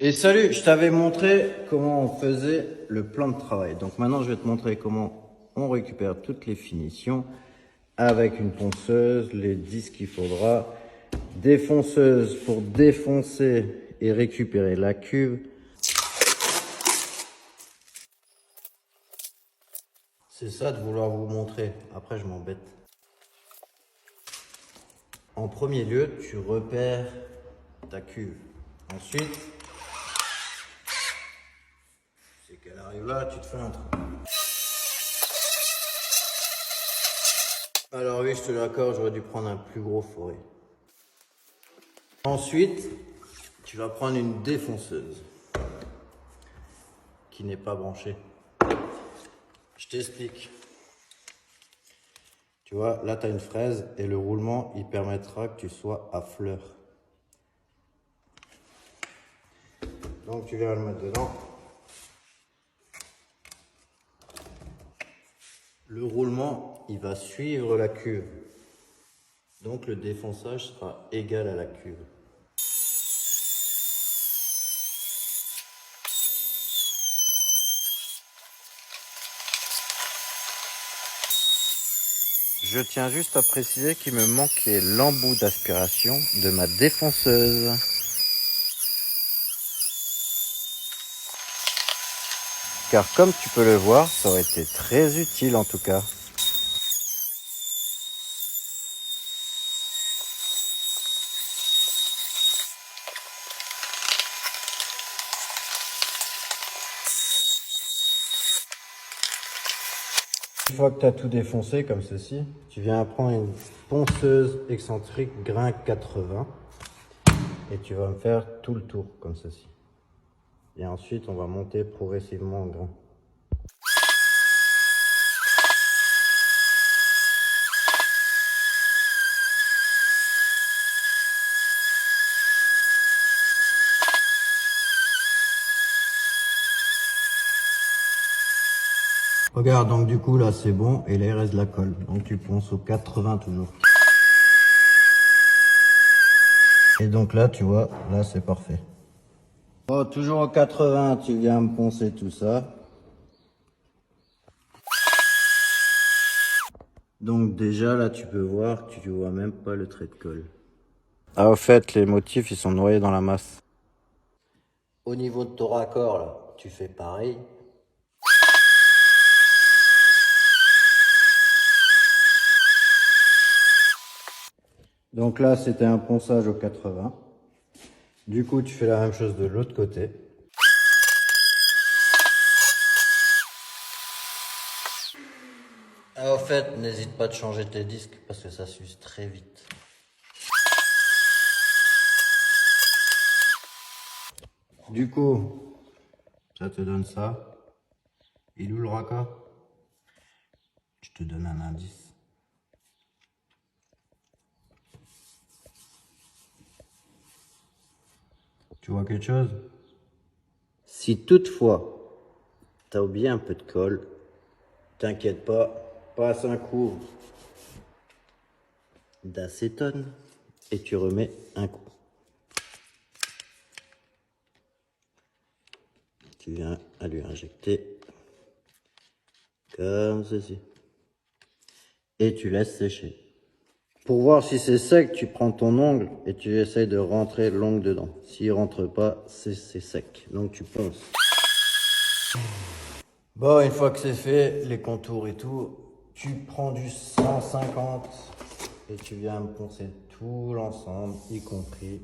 Et salut, je t'avais montré comment on faisait le plan de travail. Donc maintenant, je vais te montrer comment on récupère toutes les finitions avec une ponceuse, les disques qu'il faudra, des fonceuses pour défoncer et récupérer la cuve. C'est ça de vouloir vous montrer. Après, je m'embête. En premier lieu, tu repères ta cuve. Ensuite, c'est qu'elle arrive là, tu te fais un trou. Alors oui, je te l'accorde, j'aurais dû prendre un plus gros forêt. Ensuite, tu vas prendre une défonceuse qui n'est pas branchée. Je t'explique. Tu vois, là tu as une fraise et le roulement, il permettra que tu sois à fleur. Donc tu viens le mettre dedans. Le roulement, il va suivre la cuve. Donc le défonçage sera égal à la cuve. Je tiens juste à préciser qu'il me manquait l'embout d'aspiration de ma défonceuse. Car comme tu peux le voir, ça aurait été très utile en tout cas. Une fois que tu as tout défoncé comme ceci, tu viens prendre une ponceuse excentrique grain 80 et tu vas me faire tout le tour comme ceci. Et ensuite, on va monter progressivement en grain. Regarde, donc du coup là c'est bon et là il reste de la colle. Donc tu ponces au 80 toujours. Et donc là tu vois, là c'est parfait. Bon, toujours au 80, tu viens me poncer tout ça. Donc déjà là tu peux voir que tu vois même pas le trait de colle. Ah au fait les motifs ils sont noyés dans la masse. Au niveau de ton raccord là, tu fais pareil. Donc là c'était un ponçage au 80. Du coup tu fais la même chose de l'autre côté. Ah, au fait, n'hésite pas de changer tes disques parce que ça s'use très vite. Du coup, ça te donne ça. Il est où le raccord? Je te donne un indice. Tu vois quelque chose? Si toutefois, t'as oublié un peu de colle, t'inquiète pas, passe un coup d'acétone et tu remets un coup. Tu viens à lui injecter comme ceci. Et tu laisses sécher. Pour voir si c'est sec, tu prends ton ongle et tu essayes de rentrer l'ongle dedans. S'il rentre pas, c'est sec. Donc tu ponces. Bon, une fois que c'est fait, les contours et tout, tu prends du 150 et tu viens me poncer tout l'ensemble, y compris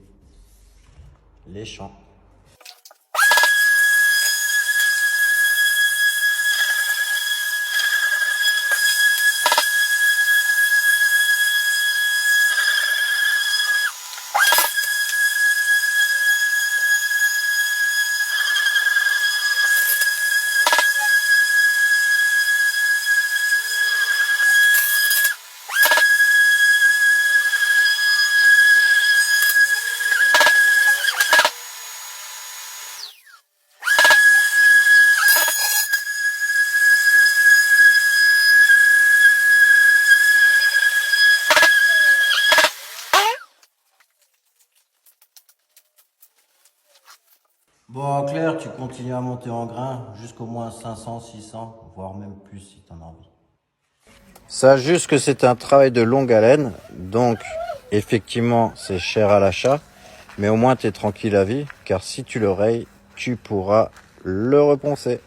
les champs. Bon, en clair, tu continues à monter en grain jusqu'au moins 500, 600, voire même plus si tu en as envie. Sache juste que c'est un travail de longue haleine, donc effectivement c'est cher à l'achat, mais au moins tu es tranquille à vie, car si tu le rayes, tu pourras le reponcer.